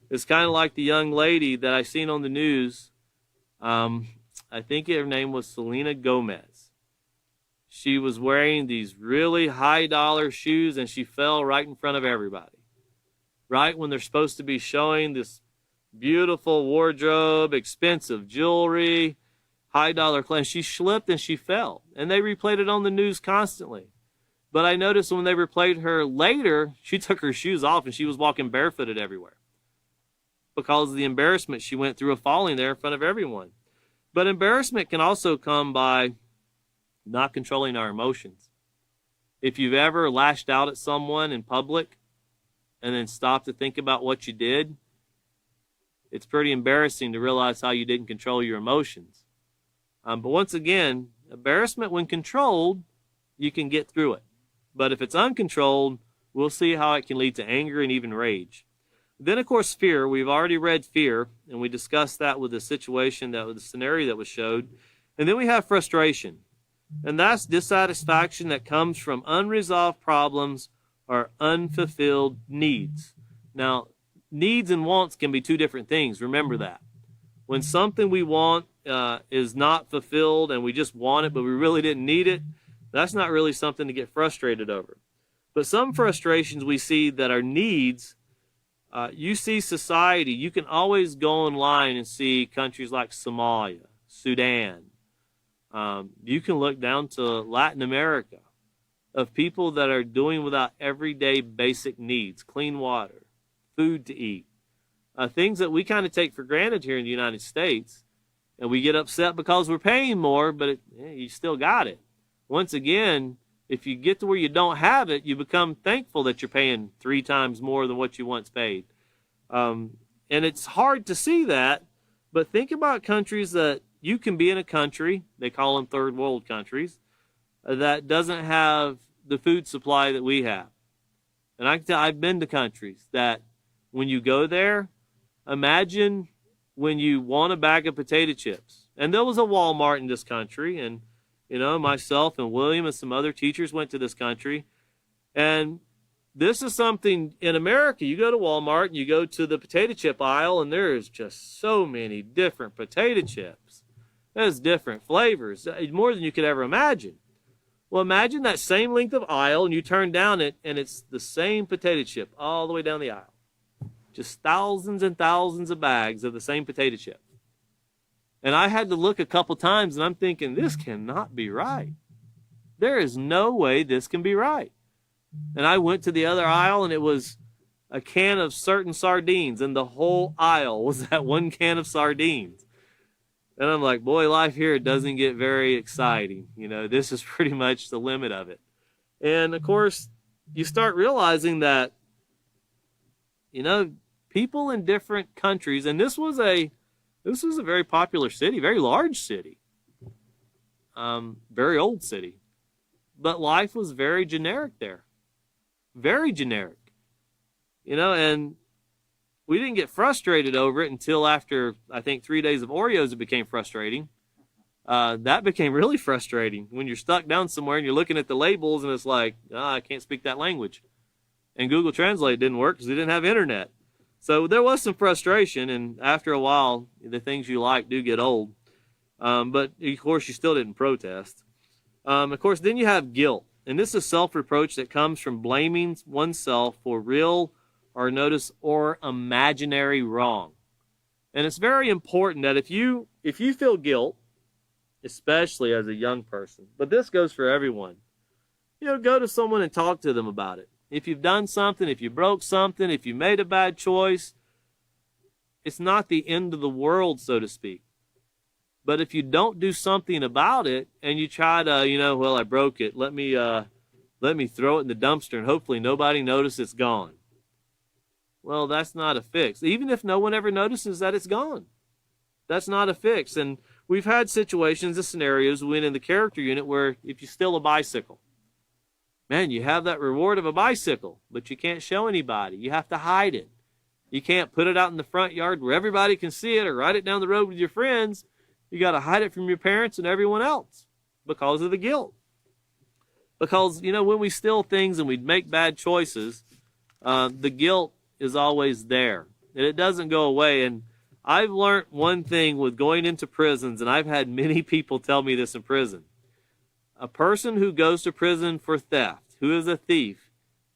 It's kind of like the young lady that I seen on the news. I think her name was Selena Gomez. She was wearing these really high-dollar shoes, and she fell right in front of everybody. Right when they're supposed to be showing this beautiful wardrobe, expensive jewelry, high-dollar clothes. She slipped and she fell. And they replayed it on the news constantly. But I noticed when they replayed her later, she took her shoes off and she was walking barefooted everywhere because of the embarrassment she went through of falling there in front of everyone. But embarrassment can also come by not controlling our emotions. If you've ever lashed out at someone in public and then stopped to think about what you did, it's pretty embarrassing to realize how you didn't control your emotions. But once again, embarrassment when controlled, you can get through it. But if it's uncontrolled, we'll see how it can lead to anger and even rage. Then, of course, fear. We've already read fear, and we discussed that with the situation, that with the scenario that was showed. And then we have frustration. And that's dissatisfaction that comes from unresolved problems or unfulfilled needs. Now, needs and wants can be two different things. Remember that. When something we want is not fulfilled and we just want it, but we really didn't need it, that's not really something to get frustrated over. But some frustrations we see that are needs. You see society, you can always go online and see countries like Somalia, Sudan. You can look down to Latin America of people that are doing without everyday basic needs, clean water, food to eat, things that we kind of take for granted here in the United States. And we get upset because we're paying more, but you still got it. Once again, if you get to where you don't have it, you become thankful that you're paying 3 times more than what you once paid. And it's hard to see that, but think about countries that you can be in a country, they call them third world countries, that doesn't have the food supply that we have. And I can tell, I've been to countries that when you go there, imagine when you want a bag of potato chips. And there was a Walmart in this country, and myself and William and some other teachers went to this country. And this is something in America. You go to Walmart and you go to the potato chip aisle, and there's just so many different potato chips. There's different flavors, more than you could ever imagine. Well, imagine that same length of aisle, and you turn down it, and it's the same potato chip all the way down the aisle. Just thousands and thousands of bags of the same potato chip. And I had to look a couple times, and I'm thinking, this cannot be right. There is no way this can be right. And I went to the other aisle, and it was a can of certain sardines, and the whole aisle was that one can of sardines. And I'm like, boy, life here doesn't get very exciting. This is pretty much the limit of it. And, of course, you start realizing that, people in different countries, and this was a very popular city, very large city, very old city. But life was very generic there. Very generic. And we didn't get frustrated over it until after, I think, 3 days of Oreos, it became frustrating. That became really frustrating when you're stuck down somewhere and you're looking at the labels and it's like, I can't speak that language. And Google Translate didn't work because they didn't have internet. So there was some frustration, and after a while, the things you like do get old. But, of course, you still didn't protest. Of course, then you have guilt. And this is self-reproach that comes from blaming oneself for real or imaginary wrong. And it's very important that if you feel guilt, especially as a young person, but this goes for everyone, go to someone and talk to them about it. If you've done something, if you broke something, if you made a bad choice, it's not the end of the world, so to speak. But if you don't do something about it and you try to, I broke it, let me throw it in the dumpster and hopefully nobody notices it's gone. Well, that's not a fix. Even if no one ever notices that it's gone, that's not a fix. And we've had situations and scenarios when in the character unit where if you steal a bicycle, man, you have that reward of a bicycle, but you can't show anybody. You have to hide it. You can't put it out in the front yard where everybody can see it or ride it down the road with your friends. You got to hide it from your parents and everyone else because of the guilt. Because, when we steal things and we make bad choices, the guilt is always there. And it doesn't go away. And I've learned one thing with going into prisons, and I've had many people tell me this in prison. A person who goes to prison for theft, who is a thief,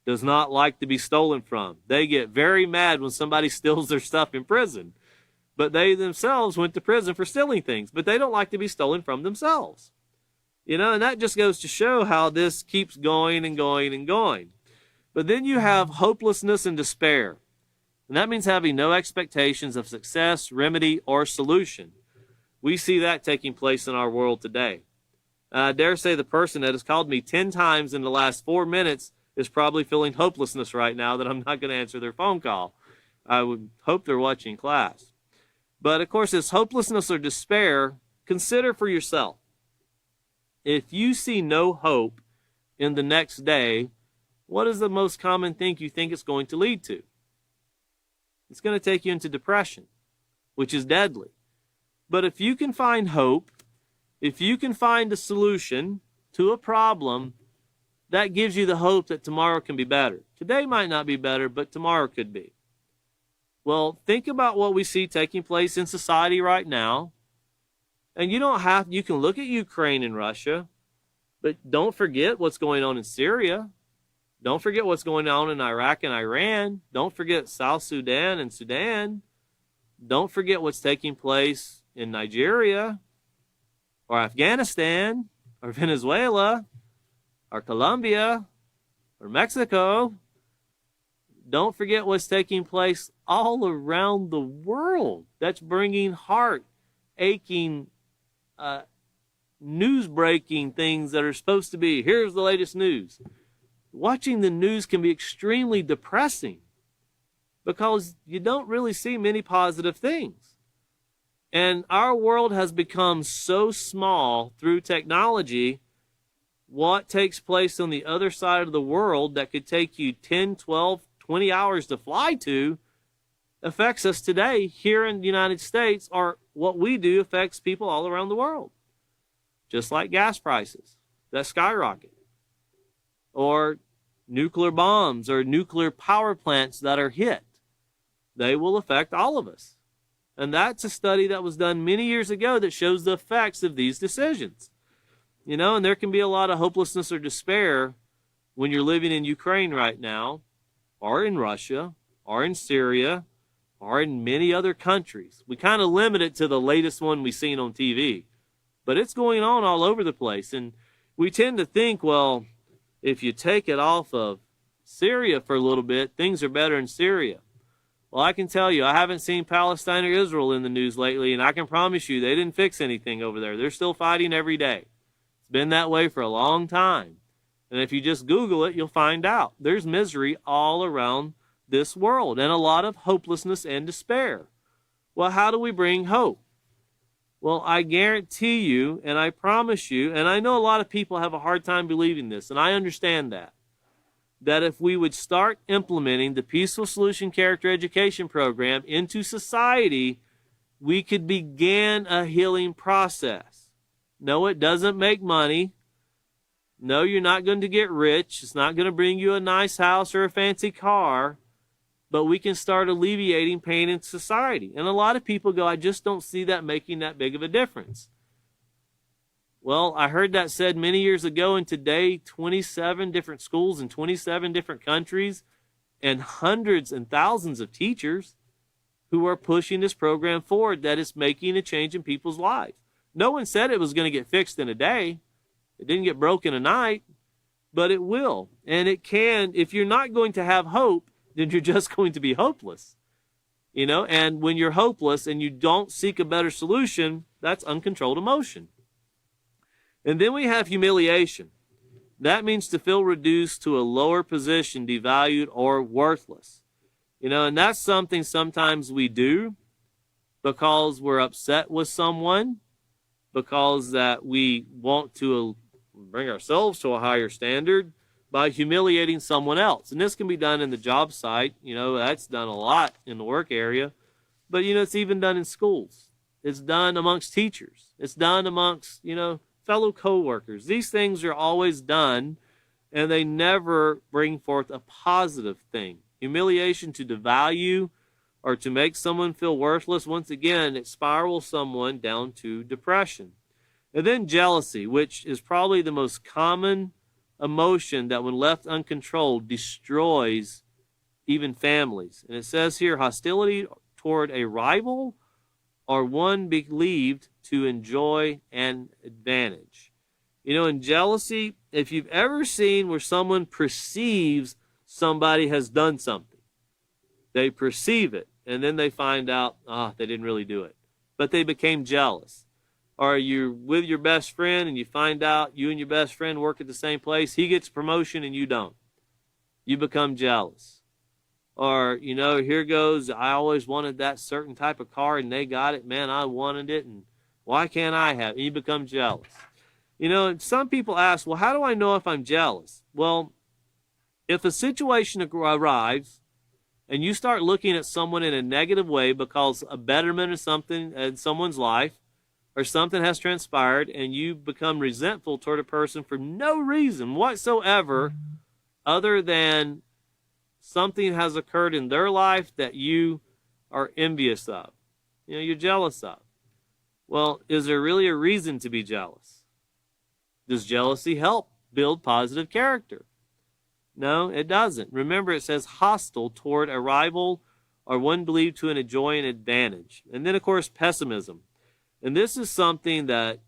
does not like to be stolen from. They get very mad when somebody steals their stuff in prison. But they themselves went to prison for stealing things, but they don't like to be stolen from themselves. And that just goes to show how this keeps going and going and going. But then you have hopelessness and despair. And that means having no expectations of success, remedy, or solution. We see that taking place in our world today. I dare say the person that has called me 10 times in the last 4 minutes is probably feeling hopelessness right now that I'm not going to answer their phone call. I would hope they're watching class. But of course, this hopelessness or despair, consider for yourself. If you see no hope in the next day, what is the most common thing you think it's going to lead to? It's going to take you into depression, which is deadly. But if you can find hope, if you can find a solution to a problem, that gives you the hope that tomorrow can be better. Today might not be better, but tomorrow could be. Well, think about what we see taking place in society right now. And you can look at Ukraine and Russia, but don't forget what's going on in Syria. Don't forget what's going on in Iraq and Iran. Don't forget South Sudan and Sudan. Don't forget what's taking place in Nigeria or Afghanistan or Venezuela or Colombia or Mexico. Don't forget what's taking place all around the world. That's bringing heart-aching, news-breaking things that are supposed to be, here's the latest news. Watching the news can be extremely depressing because you don't really see many positive things. And our world has become so small through technology. What takes place on the other side of the world that could take you 10, 12, 20 hours to fly to affects us today here in the United States, or what we do affects people all around the world. Just like gas prices that skyrocket, or nuclear bombs or nuclear power plants that are hit. They will affect all of us. And that's a study that was done many years ago that shows the effects of these decisions. And there can be a lot of hopelessness or despair when you're living in Ukraine right now, or in Russia, or in Syria, or in many other countries. We kind of limit it to the latest one we've seen on TV. But it's going on all over the place. And we tend to think, well, if you take it off of Syria for a little bit, things are better in Syria. Well, I can tell you, I haven't seen Palestine or Israel in the news lately, and I can promise you they didn't fix anything over there. They're still fighting every day. It's been that way for a long time. And if you just Google it, you'll find out. There's misery all around this world and a lot of hopelessness and despair. Well, how do we bring hope? Well, I guarantee you, and I promise you, and I know a lot of people have a hard time believing this, and I understand that if we would start implementing the Peaceful Solution Character Education Program into society, we could begin a healing process. No, it doesn't make money. No, you're not going to get rich. It's not going to bring you a nice house or a fancy car. But we can start alleviating pain in society. And a lot of people go, I just don't see that making that big of a difference. Well, I heard that said many years ago, and today 27 different schools in 27 different countries and hundreds and thousands of teachers who are pushing this program forward that is making a change in people's lives. No one said it was going to get fixed in a day. It didn't get broke in a night, but it will. And it can, if you're not going to have hope, then you're just going to be hopeless. And when you're hopeless and you don't seek a better solution, that's uncontrolled emotion. And then we have humiliation. That means to feel reduced to a lower position, devalued, or worthless. And that's something sometimes we do because we're upset with someone, because that we want to bring ourselves to a higher standard, by humiliating someone else. And this can be done in the job site. That's done a lot in the work area. But, it's even done in schools. It's done amongst teachers. It's done amongst, fellow co-workers. These things are always done, and they never bring forth a positive thing. Humiliation to devalue or to make someone feel worthless, once again, it spirals someone down to depression. And then jealousy, which is probably the most common emotion that when left uncontrolled destroys even families. And it says here, hostility toward a rival or one believed to enjoy an advantage. You know, in jealousy, if you've ever seen where someone perceives somebody has done something, they perceive it, and then they find out, they didn't really do it, but they became jealous. Or you're with your best friend and you find out you and your best friend work at the same place. He gets a promotion and you don't. You become jealous. Or, you know, here goes, I always wanted that certain type of car and they got it. Man, I wanted it, and why can't I have it? And you become jealous. You know, some people ask, well, how do I know if I'm jealous? Well, if a situation arrives and you start looking at someone in a negative way because a betterment of something in someone's life or something has transpired, and you become resentful toward a person for no reason whatsoever other than something has occurred in their life that you are envious of, you know, you're jealous of. Well, is there really a reason to be jealous? Does jealousy help build positive character? No, it doesn't. Remember, it says hostile toward a rival or one believed to enjoy an advantage. And then, of course, pessimism. And this is something that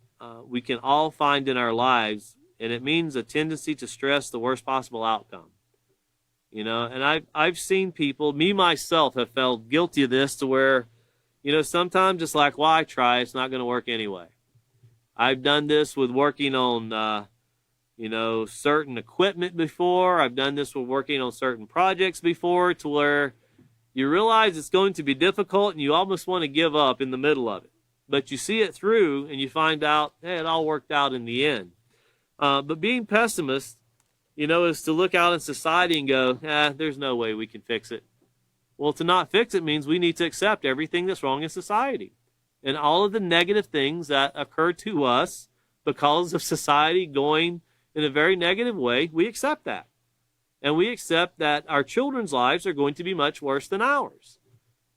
we can all find in our lives, and it means a tendency to stress the worst possible outcome. You know, and I've seen people, me myself, have felt guilty of this to where, you know, sometimes it's like, why try? It's not going to work anyway. I've done this with working on, you know, certain equipment before. I've done this with working on certain projects before, to where you realize it's going to be difficult and you almost want to give up in the middle of it. But you see it through and you find out, hey, it all worked out in the end. But being pessimist, you know, is to look out in society and go, there's no way we can fix it. Well, to not fix it means we need to accept everything that's wrong in society. And all of the negative things that occur to us because of society going in a very negative way, we accept that. And we accept that our children's lives are going to be much worse than ours.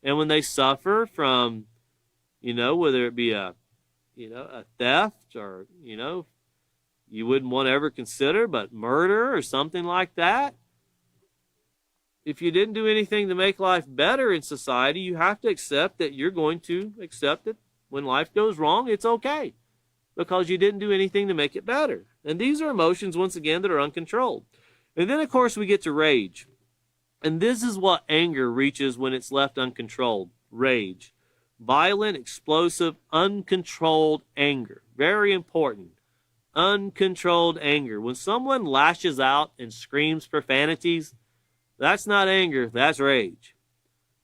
And when they suffer from, you know, whether it be a theft, or, you know, you wouldn't want to ever consider, but murder or something like that. If you didn't do anything to make life better in society, you have to accept that you're going to accept that when life goes wrong, it's okay, because you didn't do anything to make it better. And these are emotions, once again, that are uncontrolled. And then, of course, we get to rage. And this is what anger reaches when it's left uncontrolled. Rage. Violent, explosive, uncontrolled anger. Very important. Uncontrolled anger. When someone lashes out and screams profanities, that's not anger, that's rage.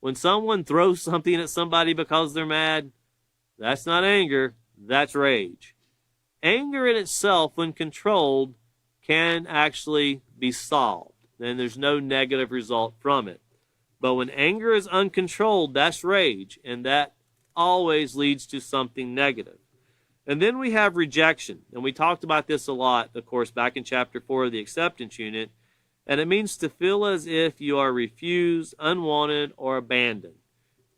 When someone throws something at somebody because they're mad, that's not anger, that's rage. Anger in itself, when controlled, can actually be solved. Then there's no negative result from it. But when anger is uncontrolled, that's rage, and that always leads to something negative. And then we have rejection. And we talked about this a lot, of course, back in chapter 4 of the acceptance unit. And it means to feel as if you are refused, unwanted, or abandoned.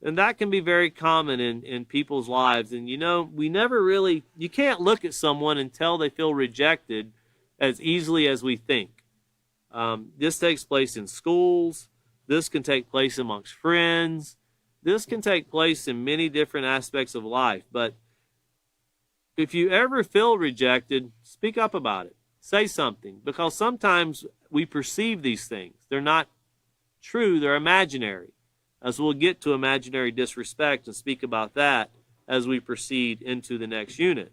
And that can be very common in people's lives. And, you know, you can't look at someone and tell they feel rejected as easily as we think. This takes place in schools. This can take place amongst friends. This can take place in many different aspects of life. But if you ever feel rejected, speak up about it. Say something. Because sometimes we perceive these things. They're not true. They're imaginary. As we'll get to imaginary disrespect and speak about that as we proceed into the next unit.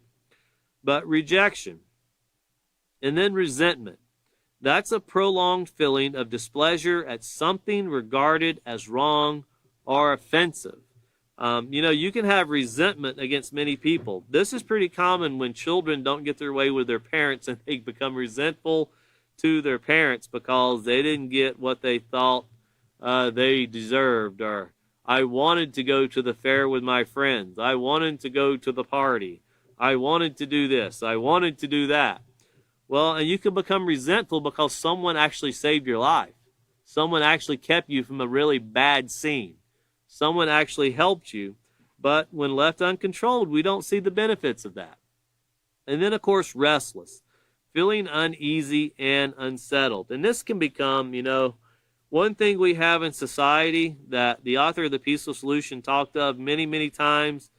But rejection. And then resentment. That's a prolonged feeling of displeasure at something regarded as wrong or offensive. You know, you can have resentment against many people. This is pretty common when children don't get their way with their parents and they become resentful to their parents because they didn't get what they thought they deserved. Or, I wanted to go to the fair with my friends. I wanted to go to the party. I wanted to do this. I wanted to do that. Well, and you can become resentful because someone actually saved your life. Someone actually kept you from a really bad scene. Someone actually helped you, but when left uncontrolled, we don't see the benefits of that. And then, of course, restless, feeling uneasy and unsettled. And this can become, you know, one thing we have in society that the author of The Peaceful Solution talked of many, many times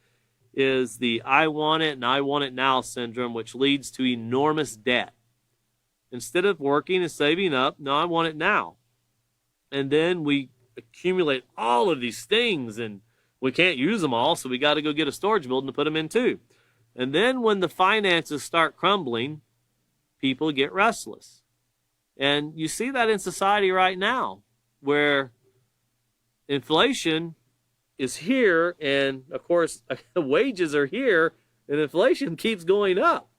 is the I want it and I want it now syndrome, which leads to enormous debt. Instead of working and saving up, no, I want it now. And then we accumulate all of these things and we can't use them all, so we got to go get a storage building to put them in too. And then when the finances start crumbling, people get restless. And you see that in society right now, where inflation is here, and of course, wages are here, and inflation keeps going up.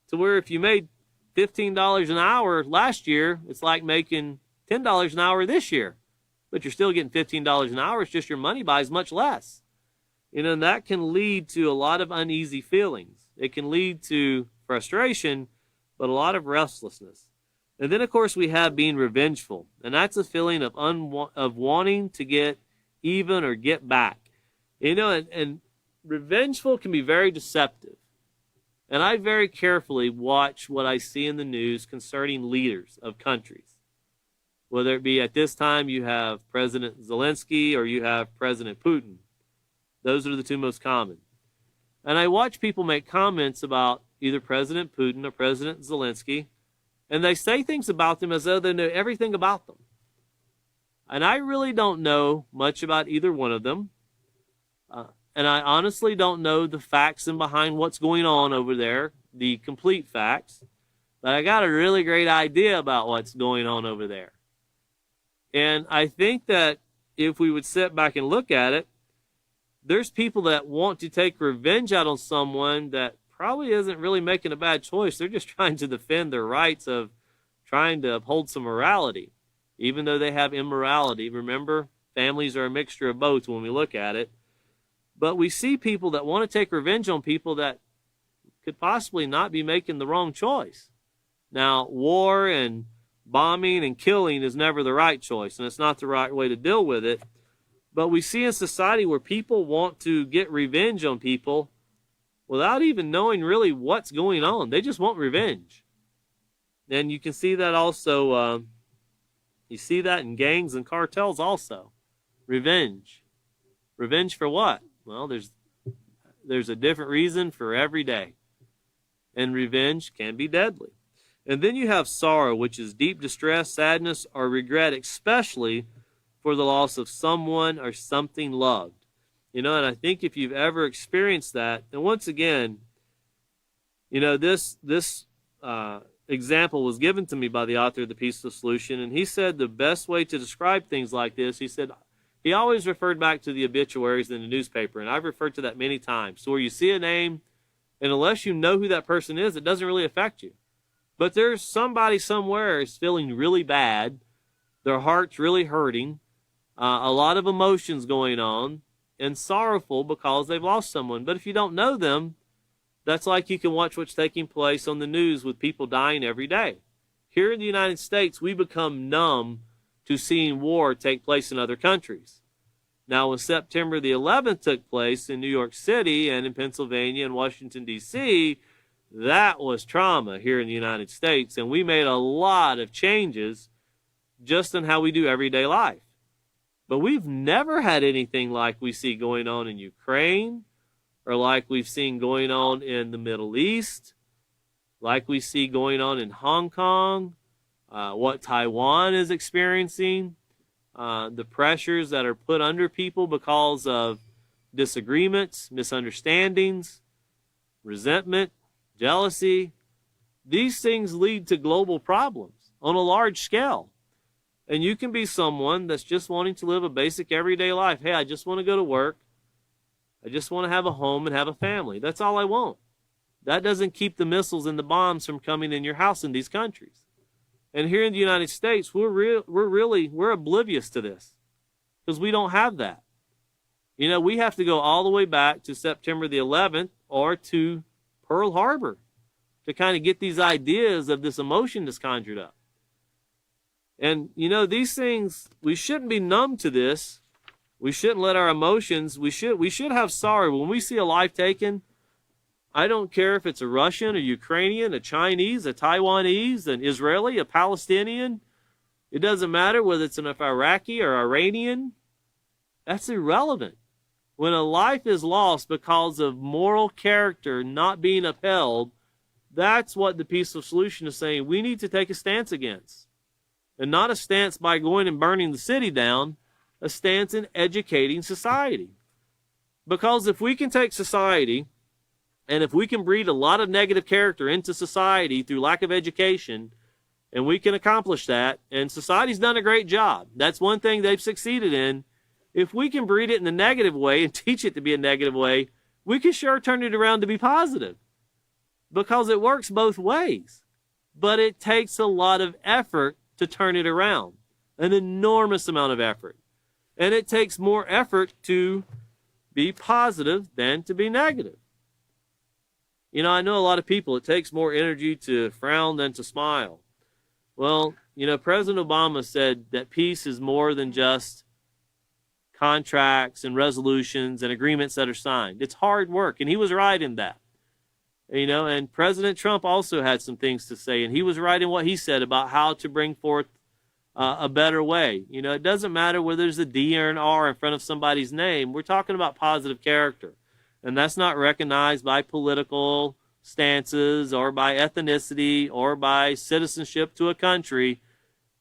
To where if you made $15 an hour last year, it's like making $10 an hour this year. But you're still getting $15 an hour. It's just your money buys much less. And that can lead to a lot of uneasy feelings. It can lead to frustration, but a lot of restlessness. And then, of course, we have being revengeful. And that's a feeling of wanting to get even or get back. And revengeful can be very deceptive. And I very carefully watch what I see in the news concerning leaders of countries. Whether it be at this time you have President Zelensky or you have President Putin. Those are the two most common. And I watch people make comments about either President Putin or President Zelensky, and they say things about them as though they know everything about them. And I really don't know much about either one of them. And I honestly don't know the facts and behind what's going on over there, the complete facts. But I got a really great idea about what's going on over there. And I think that if we would sit back and look at it, there's people that want to take revenge out on someone that probably isn't really making a bad choice. They're just trying to defend their rights of trying to uphold some morality, even though they have immorality. Remember, families are a mixture of both when we look at it. But we see people that want to take revenge on people that could possibly not be making the wrong choice. Now, war and bombing and killing is never the right choice, and it's not the right way to deal with it. But we see in society where people want to get revenge on people without even knowing really what's going on. They just want revenge. And you can see that also, you see that in gangs and cartels also. Revenge. Revenge for what? Well, there's a different reason for every day. And revenge can be deadly. And then you have sorrow, which is deep distress, sadness, or regret, especially for the loss of someone or something loved. And I think if you've ever experienced that, and once again, this example was given to me by the author of The Peaceful Solution, and he said the best way to describe things like this, he said, he always referred back to the obituaries in the newspaper, and I've referred to that many times. So where you see a name, and unless you know who that person is, it doesn't really affect you. But there's somebody somewhere is feeling really bad. Their heart's really hurting. A lot of emotions going on and sorrowful because they've lost someone. But if you don't know them, that's like you can watch what's taking place on the news with people dying every day. Here in the United States, we become numb to seeing war take place in other countries. Now, when September the 11th took place in New York City and in Pennsylvania and Washington, D.C., that was trauma here in the United States, and we made a lot of changes just in how we do everyday life. But we've never had anything like we see going on in Ukraine, or like we've seen going on in the Middle East, like we see going on in Hong Kong, what Taiwan is experiencing, the pressures that are put under people because of disagreements, misunderstandings, resentment, jealousy. These things lead to global problems on a large scale. And you can be someone that's just wanting to live a basic everyday life. Hey, I just want to go to work. I just want to have a home and have a family. That's all I want. That doesn't keep the missiles and the bombs from coming in your house in these countries. And here in the United States, we're oblivious to this because we don't have that. We have to go all the way back to September the 11th or to Pearl Harbor to kind of get these ideas of this emotion that's conjured up. And, these things, we shouldn't be numb to this. We shouldn't let our emotions, we should have sorrow. When we see a life taken, I don't care if it's a Russian, a Ukrainian, a Chinese, a Taiwanese, an Israeli, a Palestinian. It doesn't matter whether it's an Iraqi or Iranian. That's irrelevant. When a life is lost because of moral character not being upheld, that's what the peaceful solution is saying we need to take a stance against. And not a stance by going and burning the city down, a stance in educating society. Because if we can take society, and if we can breed a lot of negative character into society through lack of education, and we can accomplish that, and society's done a great job. That's one thing they've succeeded in. If we can breed it in a negative way and teach it to be a negative way, we can sure turn it around to be positive. Because it works both ways. But it takes a lot of effort to turn it around. An enormous amount of effort. And it takes more effort to be positive than to be negative. You know, I know a lot of people, it takes more energy to frown than to smile. Well, you know, President Obama said that peace is more than just contracts and resolutions and agreements that are signed. It's hard work, and he was right in that. You know, and President Trump also had some things to say, and he was right in what he said about how to bring forth a better way. You know, it doesn't matter whether there's a D or an R in front of somebody's name. We're talking about positive character, and that's not recognized by political stances or by ethnicity or by citizenship to a country.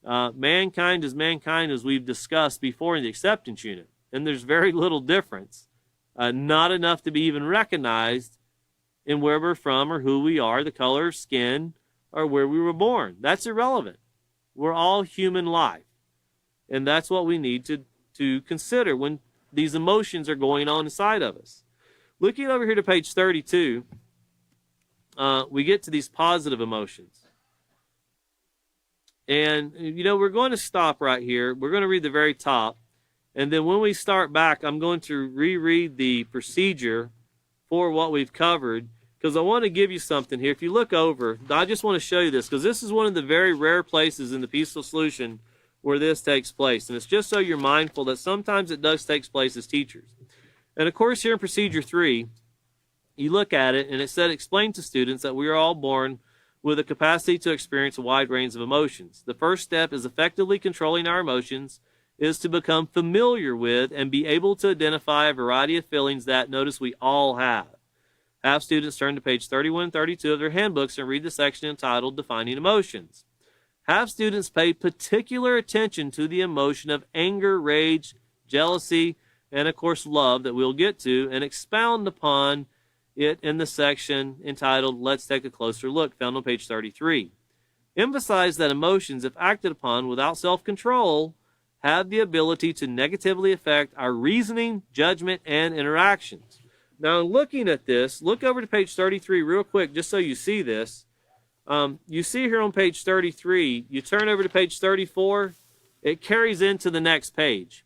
Mankind is mankind, as we've discussed before in the acceptance unit, and there's very little difference, not enough to be even recognized in where we're from or who we are, the color of skin, or where we were born. That's irrelevant. We're all human life, and that's what we need to consider when these emotions are going on inside of us. Looking over here to page 32, we get to these positive emotions. And, you know, we're going to stop right here. We're going to read the very top. And then when we start back, I'm going to reread the procedure for what we've covered, because I want to give you something here. If you look over, I just want to show you this, because this is one of the very rare places in the peaceful solution where this takes place. And it's just so you're mindful that sometimes it does take place as teachers. And, of course, here in Procedure 3, you look at it, and it said, explain to students that we are all born with a capacity to experience a wide range of emotions. The first step is effectively controlling our emotions, is to become familiar with and be able to identify a variety of feelings that, notice, we all have. Have students turn to page 31 and 32 of their handbooks and read the section entitled Defining Emotions. Have students pay particular attention to the emotion of anger, rage, jealousy, and, of course, love that we'll get to, and expound upon it in the section entitled Let's Take a Closer Look, found on page 33. Emphasize that emotions, if acted upon without self-control, have the ability to negatively affect our reasoning, judgment, and interactions. Now, looking at this, look over to page 33 real quick, just so you see this. You see here on page 33, you turn over to page 34, it carries into the next page.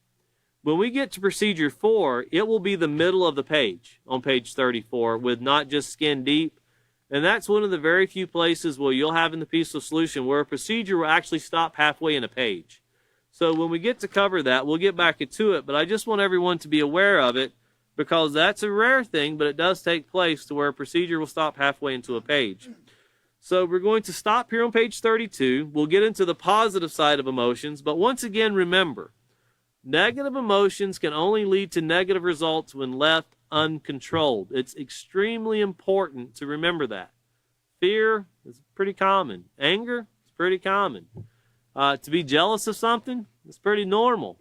When we get to Procedure 4, it will be the middle of the page on page 34 with not just skin deep. And that's one of the very few places where you'll have in the peaceful solution where a procedure will actually stop halfway in a page. So when we get to cover that, we'll get back into it. But I just want everyone to be aware of it, because that's a rare thing, but it does take place to where a procedure will stop halfway into a page. So we're going to stop here on page 32. We'll get into the positive side of emotions. But once again, remember, negative emotions can only lead to negative results when left uncontrolled. It's extremely important to remember that. Fear is pretty common. Anger is pretty common. To be jealous of something is pretty normal.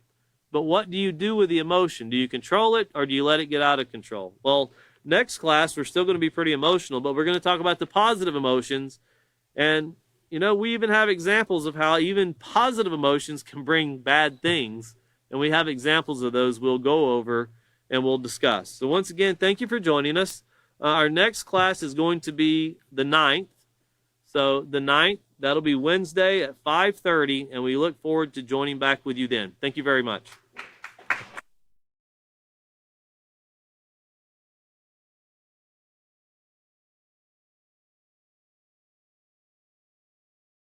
But what do you do with the emotion? Do you control it, or do you let it get out of control? Well, next class, we're still going to be pretty emotional, but we're going to talk about the positive emotions. And, you know, we even have examples of how even positive emotions can bring bad things. And we have examples of those we'll go over and we'll discuss. So once again, thank you for joining us. Our next class is going to be the 9th. So the 9th, that'll be Wednesday at 5:30, and we look forward to joining back with you then. Thank you very much.